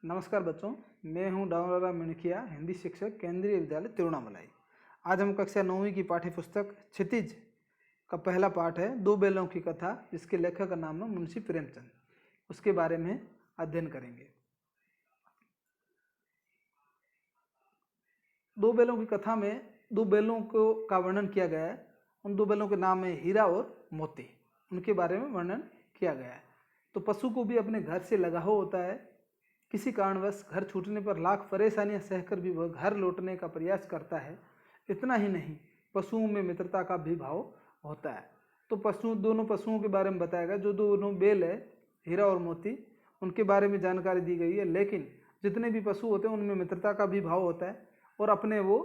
नमस्कार बच्चों, मैं हूं डावरा मिणकिया, हिंदी शिक्षक, केंद्रीय विद्यालय तिरुवन्नामलाई। आज हम कक्षा 9वीं की पाठ्य पुस्तक क्षितिज का पहला पाठ है दो बेलों की कथा, जिसके लेखक का नाम है मुंशी प्रेमचंद। उसके बारे में अध्ययन करेंगे। दो बेलों की कथा में दो बेलों को का वर्णन किया गया है। उन दो बेलों के नाम है हीरा और मोती। उनके बारे में वर्णन किया गया है। तो पशु को भी अपने घर से लगाव होता है। किसी कारणवश घर छूटने पर लाख परेशानियां सहकर भी वह घर लौटने का प्रयास करता है। इतना ही नहीं, पशुओं में मित्रता का भी भाव होता है। तो दोनों पशुओं के बारे में बताया गया। जो दोनों बेल है, हीरा और मोती, उनके बारे में जानकारी दी गई है। लेकिन जितने भी पशु होते हैं उनमें मित्रता का भी भाव होता है और अपने वो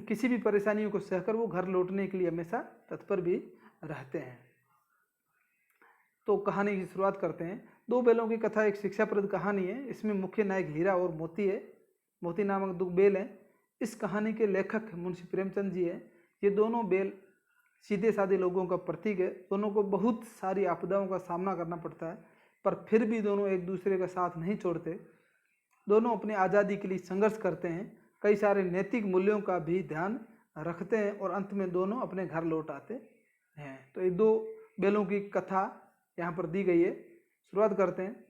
किसी भी परेशानियों को सहकर वो घर लौटने के लिए हमेशा तत्पर भी रहते हैं। तो कहानी की शुरुआत करते हैं। दो बैलों की कथा एक शिक्षाप्रद कहानी है। इसमें मुख्य नायक हीरा और मोती है। मोती नामक दो बैल हैं। इस कहानी के लेखक मुंशी प्रेमचंद जी हैं। ये दोनों बैल सीधे साधे लोगों का प्रतीक है। दोनों को बहुत सारी आपदाओं का सामना करना पड़ता है, पर फिर भी दोनों एक दूसरे का साथ नहीं छोड़ते। दोनों अपनी आज़ादी के लिए संघर्ष करते हैं, कई सारे नैतिक मूल्यों का भी ध्यान रखते हैं और अंत में दोनों अपने घर लौट आते हैं। तो ये दो बैलों की कथा यहाँ पर दी गई है। शुरुआत करते हैं।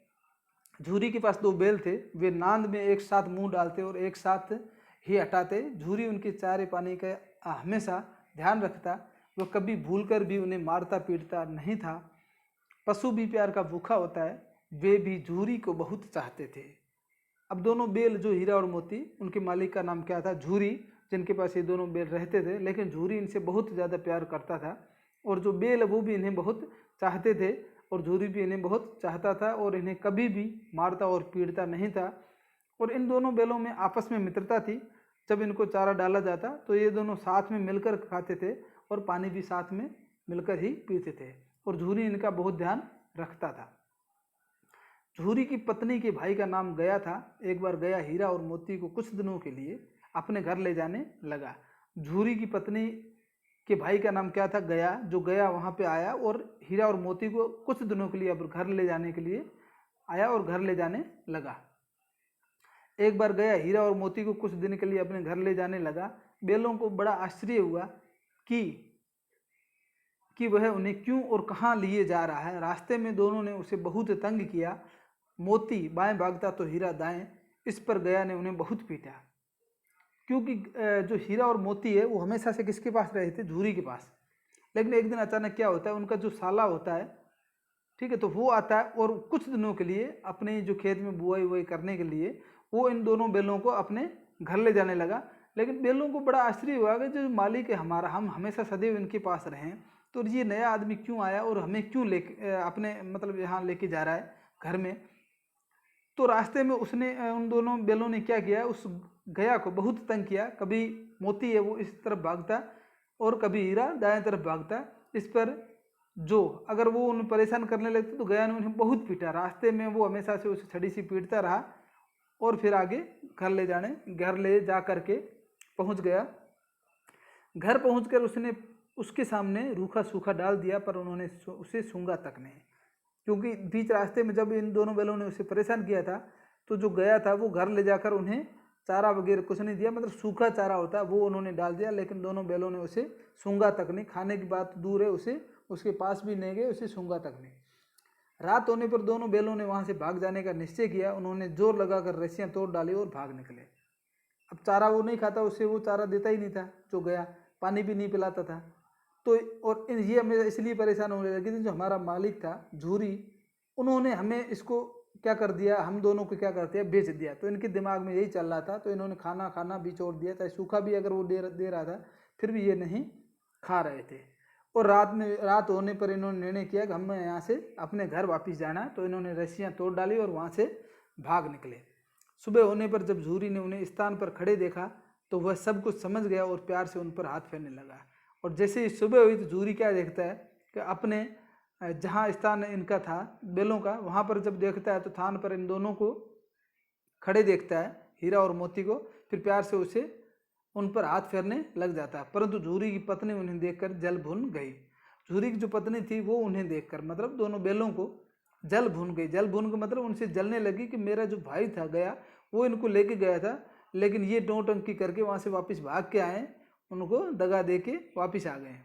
झूरी के पास दो बैल थे। वे नांद में एक साथ मुंह डालते और एक साथ ही हटाते। झूरी उनके चारे पानी का हमेशा ध्यान रखता। वह कभी भूलकर भी उन्हें मारता पीटता नहीं था। पशु भी प्यार का भूखा होता है। वे भी झूरी को बहुत चाहते थे। अब दोनों बैल जो हीरा और मोती, उनके मालिक का नाम क्या था? झूरी, जिनके पास ये दोनों बैल रहते थे। लेकिन झूरी इनसे बहुत ज़्यादा प्यार करता था और जो बैल वो भी इन्हें बहुत चाहते थे और झूरी भी इन्हें बहुत चाहता था और इन्हें कभी भी मारता और पीटता नहीं था। और इन दोनों बैलों में आपस में मित्रता थी। जब इनको चारा डाला जाता तो ये दोनों साथ में मिलकर खाते थे और पानी भी साथ में मिलकर ही पीते थे और झूरी इनका बहुत ध्यान रखता था। झूरी की पत्नी के भाई का नाम गया था। एक बार गया हीरा और मोती को कुछ दिनों के लिए अपने घर ले जाने लगा। झूरी की पत्नी के भाई का नाम क्या था? गया। जो गया वहाँ पे आया और हीरा और मोती को कुछ दिनों के लिए अब घर ले जाने के लिए आया और घर ले जाने लगा। एक बार गया हीरा और मोती को कुछ दिन के लिए अपने घर ले जाने लगा। बैलों को बड़ा आश्चर्य हुआ कि वह उन्हें क्यों और कहाँ लिए जा रहा है। रास्ते में दोनों ने उसे बहुत तंग किया। मोती बाएं भागता तो हीरा दाएं। इस पर गया ने उन्हें बहुत पीटा, क्योंकि जो हीरा और मोती है वो हमेशा से किसके पास रहे थे? झूरी के पास। लेकिन एक दिन अचानक क्या होता है, उनका जो साला होता है, ठीक है, तो वो आता है और कुछ दिनों के लिए अपने जो खेत में बुआई वुआई करने के लिए वो इन दोनों बैलों को अपने घर ले जाने लगा। लेकिन बैलों को बड़ा आश्चर्य हुआ कि जो मालिक है हमारा, हम हमेशा सदैव इनके पास रहे, तो ये नया आदमी क्यों आया और हमें क्यों अपने मतलब यहाँ लेके जा रहा है घर में। तो रास्ते में उसने उन दोनों बैलों ने क्या किया, उस गया को बहुत तंग किया। कभी मोती है वो इस तरफ भागता और कभी हीरा दाएं तरफ भागता। इस पर जो अगर वो उन्हें परेशान करने लगते तो गया ने उन्हें बहुत पीटा। रास्ते में वो हमेशा से उसे छड़ी सी पीटता रहा और फिर आगे घर ले जा करके पहुंच गया। घर पहुंचकर उसने उसके सामने रूखा सूखा डाल दिया, पर उन्होंने उसे सूंघा तक नहीं, क्योंकि बीच रास्ते में जब इन दोनों बैलों ने उसे परेशान किया था तो जो गया था वो घर ले जाकर उन्हें चारा वगैरह कुछ नहीं दिया, मतलब सूखा चारा होता है वो उन्होंने डाल दिया। लेकिन दोनों बैलों ने उसे सूंघा तक नहीं। खाने की बात दूर है, उसे उसके पास भी नहीं गए, उसे सूंघा तक नहीं। रात होने पर दोनों बैलों ने वहाँ से भाग जाने का निश्चय किया। उन्होंने जोर लगाकर रस्सियाँ तोड़ डाली और भाग निकले। अब चारा वो नहीं खाता, उसे वो चारा देता ही नहीं था जो गया, पानी भी नहीं पिलाता था। तो और ये हमें इसलिए परेशान होने लगे थे, जो हमारा मालिक था झूरी, उन्होंने हमें इसको क्या कर दिया, हम दोनों को क्या करते हैं, बेच दिया। तो इनके दिमाग में यही चल रहा था। तो इन्होंने खाना भी छोड़ दिया, चाहे सूखा भी अगर वो दे रहा था फिर भी ये नहीं खा रहे थे। और रात होने पर इन्होंने निर्णय किया कि हमें यहाँ से अपने घर वापस जाना है। तो इन्होंने रस्सियाँ तोड़ डाली और वहाँ से भाग निकले। सुबह होने पर जब झूरी ने उन्हें स्थान पर खड़े देखा तो वह सब कुछ समझ गया और प्यार से उन पर हाथ फेरने लगा। और जैसे ही सुबह हुई तो झूरी क्या देखता है कि अपने जहाँ स्थान इनका था बैलों का, वहाँ पर जब देखता है तो थान पर इन दोनों को खड़े देखता है, हीरा और मोती को। फिर प्यार से उसे उन पर हाथ फेरने लग जाता है। परंतु झूरी की पत्नी उन्हें देखकर जल भुन गई। झूरी की जो पत्नी थी वो उन्हें देखकर, मतलब दोनों बैलों को जल भून गई। जल भून के मतलब उनसे जलने लगी कि मेरा जो भाई था गया वो इनको लेके गया था, लेकिन ये नौटंकी करके वहाँ से वापस भाग के आए, उनको दगा दे के वापस आ गए।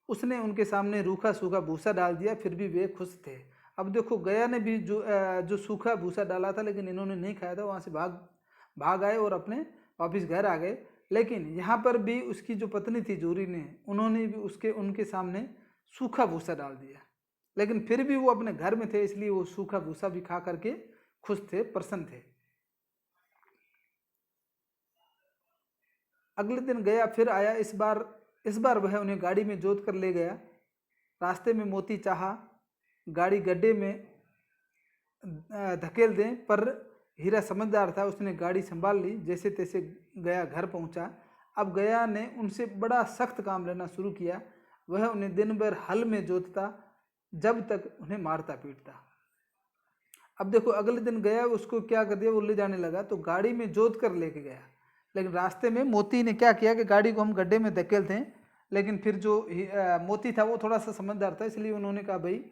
उसने उनके सामने रूखा सूखा भूसा डाल दिया, फिर भी वे खुश थे। अब देखो गया ने भी जो सूखा भूसा डाला था लेकिन इन्होंने नहीं खाया था, वहाँ से भाग आए और अपने वापस घर आ गए। लेकिन यहाँ पर भी उसकी जो पत्नी थी जोरी ने, उन्होंने भी उनके सामने सूखा भूसा डाल दिया, लेकिन फिर भी वो अपने घर में थे, इसलिए वो सूखा भूसा भी खा करके खुश थे, प्रसन्न थे। अगले दिन गया फिर आया। इस बार वह उन्हें गाड़ी में जोत कर ले गया। रास्ते में मोती चाहा गाड़ी गड्ढे में धकेल दें, पर हीरा समझदार था, उसने गाड़ी संभाल ली। जैसे तैसे गया घर पहुंचा। अब गया ने उनसे बड़ा सख्त काम लेना शुरू किया। वह उन्हें दिन भर हल में जोतता, जब तक उन्हें मारता पीटता। अब देखो अगले दिन गया, उसको क्या कर दिया, वो ले जाने लगा तो गाड़ी में जोत कर लेके गया। लेकिन रास्ते में मोती ने क्या किया कि गाड़ी को हम गड्ढे में धकेलते हैं, लेकिन फिर जो मोती था वो थोड़ा सा समझदार था, इसलिए उन्होंने कहा भाई,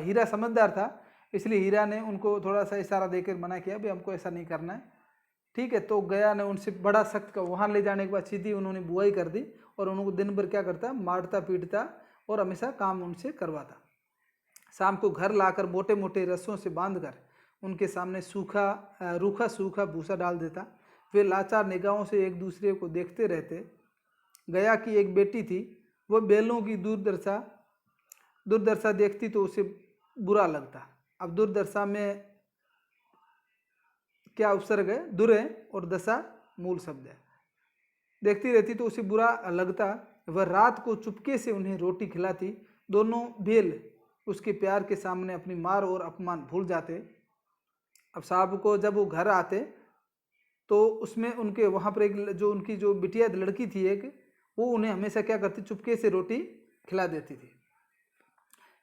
हीरा समझदार था इसलिए हीरा ने उनको थोड़ा सा इशारा देकर मना किया, भाई हमको ऐसा नहीं करना है, ठीक है। तो गया ने उनसे बड़ा सख्त का, वहाँ ले जाने के बाद सीधी उन्होंने बुआई कर दी और उनको दिन भर क्या करता, मारता पीटता और हमेशा काम उनसे करवाता। शाम को घर लाकर मोटे मोटे रस्सों से बांधकर उनके सामने रूखा सूखा भूसा डाल देता। वे लाचार निगाहों से एक दूसरे को देखते रहते। गया की एक बेटी थी, वह बैलों की दुर्दशा देखती तो उसे बुरा लगता। अब दुर्दशा में क्या उपसर्ग है, दुर है, और दशा मूल शब्द है। देखती रहती तो उसे बुरा लगता। वह रात को चुपके से उन्हें रोटी खिलाती। दोनों बैल उसके प्यार के सामने अपनी मार और अपमान भूल जाते। अब शाम को जब वो घर आते तो उसमें उनके वहाँ पर एक जो उनकी जो बिटिया लड़की थी एक, वो उन्हें हमेशा क्या करती, चुपके से रोटी खिला देती थी।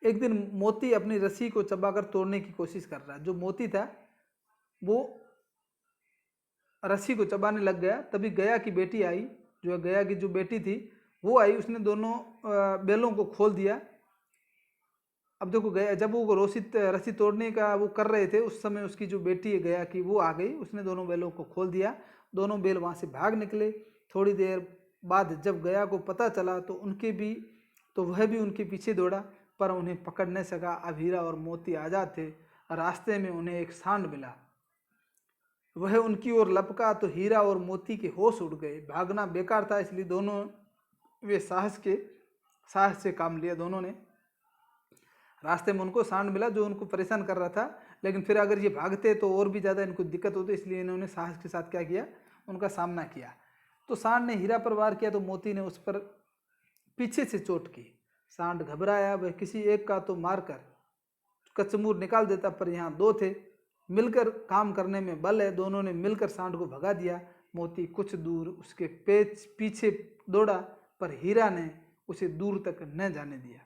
एक दिन मोती अपनी रस्सी को चबाकर तोड़ने की कोशिश कर रहा। जो मोती था वो रस्सी को चबाने लग गया। तभी गया की बेटी आई, जो गया की जो बेटी थी वो आई, उसने दोनों बैलों को खोल दिया। अब देखो गया जब वो रस्सी तोड़ने का वो कर रहे थे, उस समय उसकी जो बेटी है गया की वो आ गई, उसने दोनों बैलों को खोल दिया। दोनों बैल वहाँ से भाग निकले। थोड़ी देर बाद जब गया को पता चला तो वह भी उनके पीछे दौड़ा, पर उन्हें पकड़ नहीं सका। अब हीरा और मोती आजाद थे। रास्ते में उन्हें एक सांड मिला, वह उनकी ओर लपका तो हीरा और मोती के होश उड़ गए। भागना बेकार था, इसलिए दोनों वे साहस से काम लिया। दोनों ने रास्ते में उनको सांड मिला जो उनको परेशान कर रहा था, लेकिन फिर अगर ये भागते तो और भी ज़्यादा इनको दिक्कत होती, इसलिए इन्होंने साहस के साथ क्या किया, उनका सामना किया। तो सांड ने हीरा पर वार किया तो मोती ने उस पर पीछे से चोट की। सांड घबराया, वह किसी एक का तो मारकर कचमूर निकाल देता, पर यहाँ दो थे, मिलकर काम करने में बल है। दोनों ने मिलकर सांड को भगा दिया। मोती कुछ दूर उसके पीछे दौड़ा, पर हीरा ने उसे दूर तक न जाने दिया।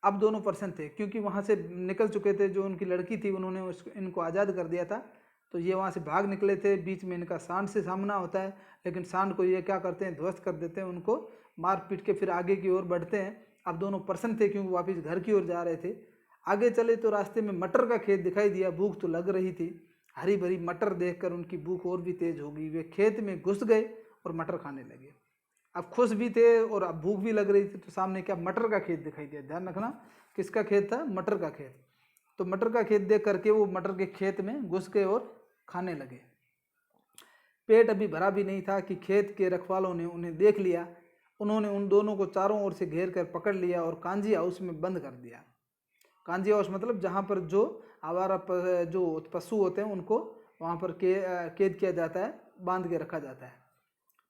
अब दोनों प्रसन्न थे, क्योंकि वहाँ से निकल चुके थे। जो उनकी लड़की थी उन्होंने इनको आज़ाद कर दिया था, तो ये वहाँ से भाग निकले थे। बीच में इनका सांड से सामना होता है, लेकिन सांड को ये क्या करते हैं, ध्वस्त कर देते हैं, उनको मार पीट के फिर आगे की ओर बढ़ते हैं। अब दोनों प्रसन्न थे क्योंकि वापस घर की ओर जा रहे थे। आगे चले तो रास्ते में मटर का खेत दिखाई दिया। भूख तो लग रही थी, हरी भरी मटर देखकर उनकी भूख और भी तेज हो गई। वे खेत में घुस गए और मटर खाने लगे। अब खुश भी थे और अब भूख भी लग रही थी, तो सामने क्या, मटर का खेत दिखाई दिया। ध्यान रखना, किसका खेत था, मटर का खेत। तो मटर का खेत देख करके वो मटर के खेत में घुस गए और खाने लगे। पेट अभी भरा भी नहीं था कि खेत के रखवालों ने उन्हें देख लिया। उन्होंने उन दोनों को चारों ओर से घेर कर पकड़ लिया और कांजी हाउस में बंद कर दिया। कांजी हाउस मतलब जहाँ पर जो आवारा जो पशु होते हैं उनको वहाँ पर कैद किया जाता है, बांध के रखा जाता है।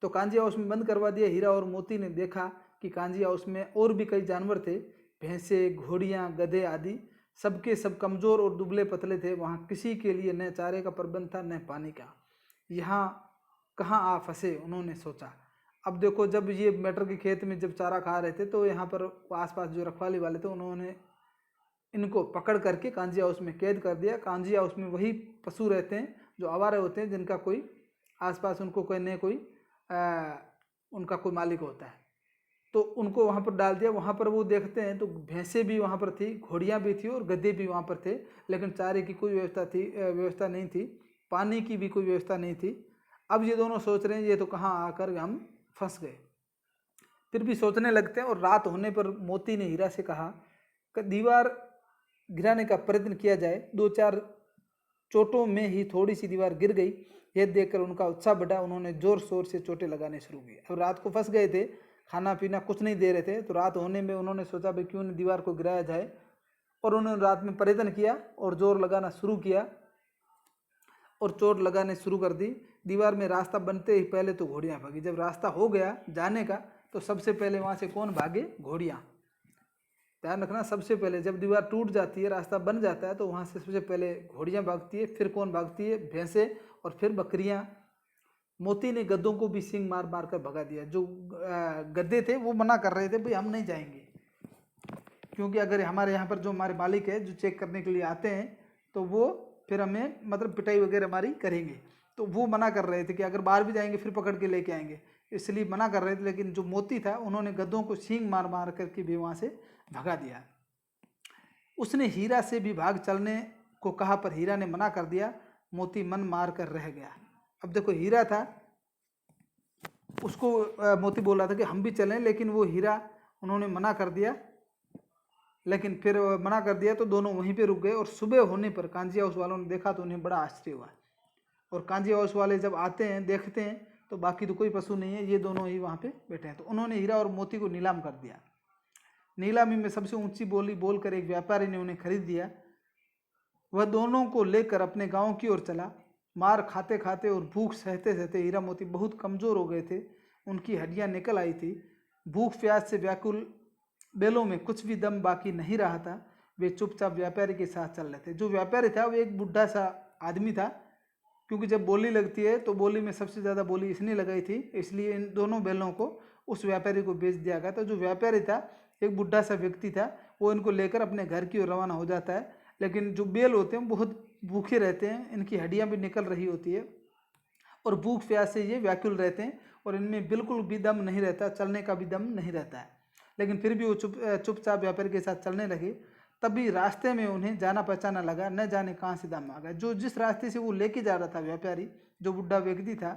तो कांजी हाउस में बंद करवा दिया। हीरा और मोती ने देखा कि कांजी हाउस में और भी कई जानवर थे, भैंसे, घोड़ियाँ, गधे आदि। सबके सब कमज़ोर और दुबले पतले थे। वहाँ किसी के लिए न चारे का प्रबंध था न पानी का। यहाँ कहाँ आ फंसे, उन्होंने सोचा। अब देखो, जब ये मटर के खेत में जब चारा खा रहे थे तो यहाँ पर आसपास जो रखवाली वाले थे उन्होंने इनको पकड़ करके कांजी हाउस में कैद कर दिया। कांजी हाउस में वही पशु रहते हैं जो आवारा होते हैं, जिनका कोई आसपास उनको कोई न कोई उनका कोई मालिक होता है। तो उनको वहाँ पर डाल दिया। वहाँ पर वो देखते हैं तो भैंसें भी वहाँ पर थी, घोड़ियाँ भी थी और गधे भी वहाँ पर थे, लेकिन चारे की कोई व्यवस्था नहीं थी, पानी की भी कोई व्यवस्था नहीं थी। अब ये दोनों सोच रहे हैं ये तो कहाँ आकर हम फंस गए। फिर भी सोचने लगते हैं और रात होने पर मोती ने हीरा से कहा कि दीवार गिराने का प्रयत्न किया जाए। 2-4 चोटों में ही थोड़ी सी दीवार गिर गई। यह देखकर उनका उत्साह बढ़ा। उन्होंने जोर शोर से चोटें लगाने शुरू की। अब रात को फंस गए थे, खाना पीना कुछ नहीं दे रहे थे, तो रात होने में उन्होंने सोचा भाई क्यों नहीं दीवार को गिराया जाए, और उन्होंने रात में प्रयत्न किया और जोर लगाना शुरू किया और चोट लगाने शुरू कर दी। दीवार में रास्ता बनते ही पहले तो घोड़ियाँ भागी। जब रास्ता हो गया जाने का तो सबसे पहले वहाँ से कौन भागे? घोड़ियाँ। ध्यान रखना, सबसे पहले जब दीवार टूट जाती है, रास्ता बन जाता है, तो वहाँ से सबसे पहले घोड़ियाँ भागती है, फिर कौन भागती है? भैंसे, और फिर बकरियाँ। मोती ने गद्दों को भी सींग मार मार कर भगा दिया। जो गद्दे थे वो मना कर रहे थे भाई हम नहीं जाएंगे, क्योंकि अगर हमारे यहाँ पर जो हमारे मालिक है जो चेक करने के लिए आते हैं तो वो फिर हमें मतलब पिटाई वगैरह हमारी करेंगे। तो वो मना कर रहे थे कि अगर बाहर भी जाएंगे फिर पकड़ के लेके आएंगे, इसलिए मना कर रहे थे। लेकिन जो मोती था उन्होंने गद्दों को सींग मार मार करके भी वहाँ से भगा दिया। उसने हीरा से भी भाग चलने को कहा पर हीरा ने मना कर दिया। मोती मन मार कर रह गया। अब देखो हीरा था, उसको मोती बोल रहा था कि हम भी चलें, लेकिन वो हीरा उन्होंने मना कर दिया। लेकिन फिर मना कर दिया तो दोनों वहीं पे रुक गए। और सुबह होने पर कांजी हाउस वालों ने देखा तो उन्हें बड़ा आश्चर्य हुआ। और कांजी हाउस वाले जब आते हैं देखते हैं तो बाकी तो कोई पशु नहीं है, ये दोनों ही वहाँ पे बैठे हैं। तो उन्होंने हीरा और मोती को नीलाम कर दिया। नीलामी में सबसे ऊंची बोली बोलकर एक व्यापारी ने उन्हें खरीद दिया। वह दोनों को लेकर अपने गांव की ओर चला। मार खाते खाते और भूख सहते सहते हीरा मोती बहुत कमजोर हो गए थे। उनकी हड्डियां निकल आई थी। भूख प्यास से व्याकुल बैलों में कुछ भी दम बाकी नहीं रहा था। वे चुपचाप व्यापारी के साथ चल रहे थे। जो व्यापारी था वो एक बुढ़ा सा आदमी था, क्योंकि जब बोली लगती है तो बोली में सबसे ज़्यादा बोली इसने लगाई थी, इसलिए इन दोनों बैलों को उस व्यापारी को बेच दिया गया। तो जो व्यापारी था एक बुढ़ा सा व्यक्ति था, वो इनको लेकर अपने घर की ओर रवाना हो जाता है। लेकिन जो बैल होते हैं बहुत भूखे रहते हैं, इनकी हड्डियां भी निकल रही होती है और भूख प्यास से ये व्याकुल रहते हैं और इनमें बिल्कुल भी दम नहीं रहता, चलने का भी दम नहीं रहता है। लेकिन फिर भी वो चुपचाप व्यापारी के साथ चलने लगे। तभी रास्ते में उन्हें जाना पहचाना लगा, न जाने कहाँ से दम आ गया। जो जिस रास्ते से वो लेके जा रहा था व्यापारी, जो बुढ़ा व्यक्ति था,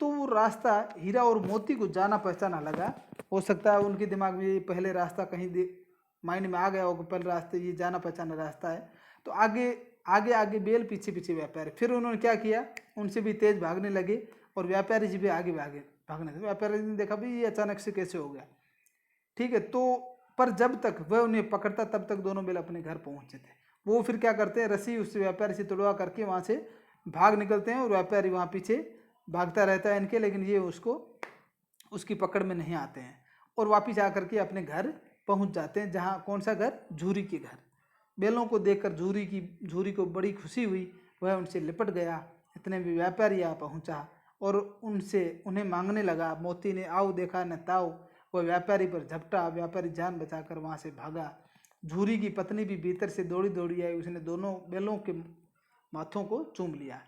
तो वो रास्ता हीरा और मोती को जाना पहचाना लगा। हो सकता है उनके दिमाग में पहले रास्ता कहीं माइंड में आ गया होगा, पहले रास्ते ये जाना पहचाना रास्ता है। तो आगे आगे आगे बैल, पीछे पीछे व्यापारी। फिर उन्होंने क्या किया, उनसे भी तेज भागने लगे और व्यापारी जी भी आगे भागने लगे। व्यापारी जी ने देखा भाई ये अचानक से कैसे हो गया, ठीक है। तो पर जब तक वह उन्हें पकड़ता तब तक दोनों बैल अपने घर पहुंचे थे। वो फिर क्या करते हैं, रस्सी उस व्यापारी से तुड़वा करके वहाँ से भाग निकलते हैं और व्यापारी वहाँ पीछे भागता रहता है इनके, लेकिन ये उसकी पकड़ में नहीं आते हैं और वापिस आकर के अपने घर पहुँच जाते हैं। जहाँ कौन सा घर? झूरी के घर। बैलों को देखकर झूरी को बड़ी खुशी हुई। वह उनसे लिपट गया। इतने में व्यापारी आ पहुँचा और उन्हें मांगने लगा। मोती ने आओ देखा न ताओ, वह व्यापारी पर झपटा। व्यापारी जान बचाकर वहाँ से भागा। झूरी की पत्नी भी भीतर से दौड़ी दौड़ी आई। उसने दोनों बैलों के माथों को चूम लिया।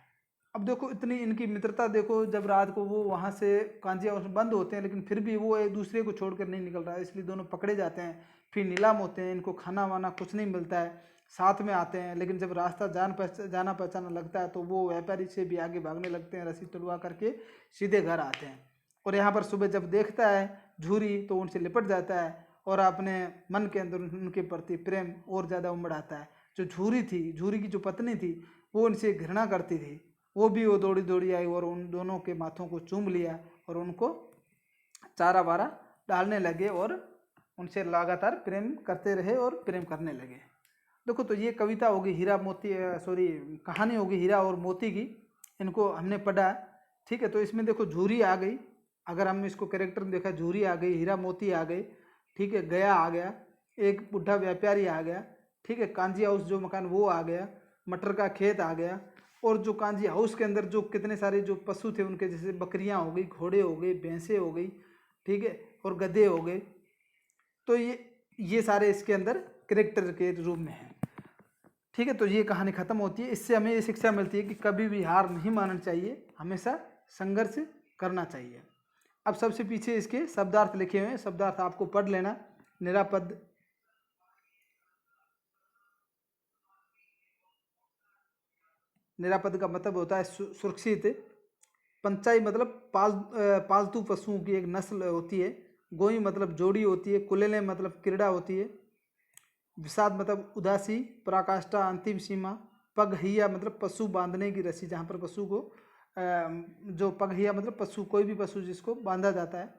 अब देखो इतनी इनकी मित्रता देखो। जब रात को वो वहाँ से कांजी हाउस बंद होते हैं, लेकिन फिर भी वो एक दूसरे को छोड़कर नहीं निकल रहा है, इसलिए दोनों पकड़े जाते हैं। फिर नीलाम होते हैं, इनको खाना वाना कुछ नहीं मिलता है, साथ में आते हैं। लेकिन जब रास्ता जाना पहचाना लगता है तो वो व्यापारी से भी आगे भागने लगते हैं, रस्सी तुड़वा करके सीधे घर आते हैं। और यहाँ पर सुबह जब देखता है झूरी तो उनसे लिपट जाता है और अपने मन के अंदर उनके प्रति प्रेम और ज़्यादा उमड़ आता है। जो झूरी थी, झूरी की जो पत्नी थी, वो उनसे घृणा करती थी। वो दौड़ी दौड़ी आई और उन दोनों के माथों को चूम लिया और उनको चारा वारा डालने लगे और उनसे लगातार प्रेम करते रहे और प्रेम करने लगे। देखो तो ये कविता होगी कहानी होगी हीरा और मोती की। इनको हमने पढ़ा, ठीक है। तो इसमें देखो झूरी आ गई, अगर हम इसको कैरेक्टर में देखा, झूरी आ गई, हीरा मोती आ गए, ठीक है। गया आ गया, एक बुढ़ा व्यापारी आ गया, ठीक है। कांजी हाउस जो मकान वो आ गया, मटर का खेत आ गया, और जो कांजी हाउस के अंदर जो कितने सारे जो पशु थे उनके, जैसे बकरियां हो गई, घोड़े हो गए, भैंसें हो गई, ठीक है, और गधे हो गए। तो ये सारे इसके अंदर कैरेक्टर के रूप में हैं, ठीक है। तो ये कहानी खत्म होती है। इससे हमें ये शिक्षा मिलती है कि कभी भी हार नहीं मानना चाहिए, हमेशा संघर्ष करना चाहिए। अब सबसे पीछे इसके शब्दार्थ लिखे हुए हैं, शब्दार्थ आपको पढ़ लेना। निरापद, निरापद का मतलब होता है सुरक्षित। पंचाई मतलब पालतू पशुओं की एक नस्ल होती है। गोई मतलब जोड़ी होती है। कुलेले मतलब क्रीड़ा होती है। विषाद मतलब उदासी, पराकाष्ठा, अंतिम सीमा। पगहिया मतलब पशु बांधने की रस्सी, जहाँ पर पशु को जो पगहिया मतलब पशु, कोई भी पशु जिसको बांधा जाता है।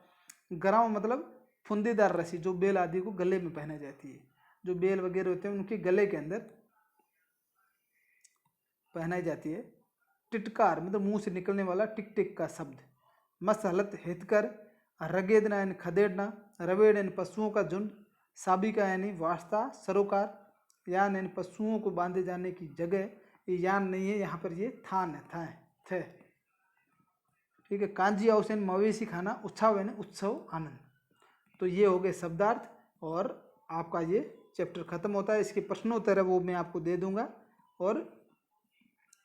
गराव मतलब फुंदेदार रस्सी, जो बेल आदि को गले में पहनाई जाती है, जो बेल वगैरह होते हैं उनके गले के अंदर पहनाई जाती है। टिटकार मतलब मुंह से निकलने वाला टिक टिक का शब्द। मसहलत हितकर, रगेदना यानी खदेड़ना, रवेड़ यानी पशुओं का झुंड, साबिका यानी वास्ता, सरोकार, यान यानी पशुओं को बांधे जाने की जगह। ये यान नहीं है, यहाँ पर ये थान है, थे। ठीक है। कांजी औसन मवेशी खाना, उत्सव यानी उत्सव आनंद। तो ये हो गए शब्दार्थ, और आपका ये चैप्टर खत्म होता है। इसके प्रश्नोत्तर है वो मैं आपको दे दूंगा, और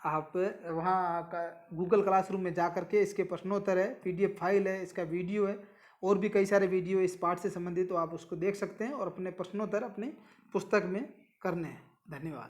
आप वहाँ का गूगल क्लासरूम में जा करके इसके प्रश्नोत्तर है, PDF फाइल है, इसका वीडियो है, और भी कई सारे वीडियो इस पाठ से संबंधित, तो आप उसको देख सकते हैं और अपने प्रश्नोत्तर अपनी पुस्तक में करने हैं। धन्यवाद।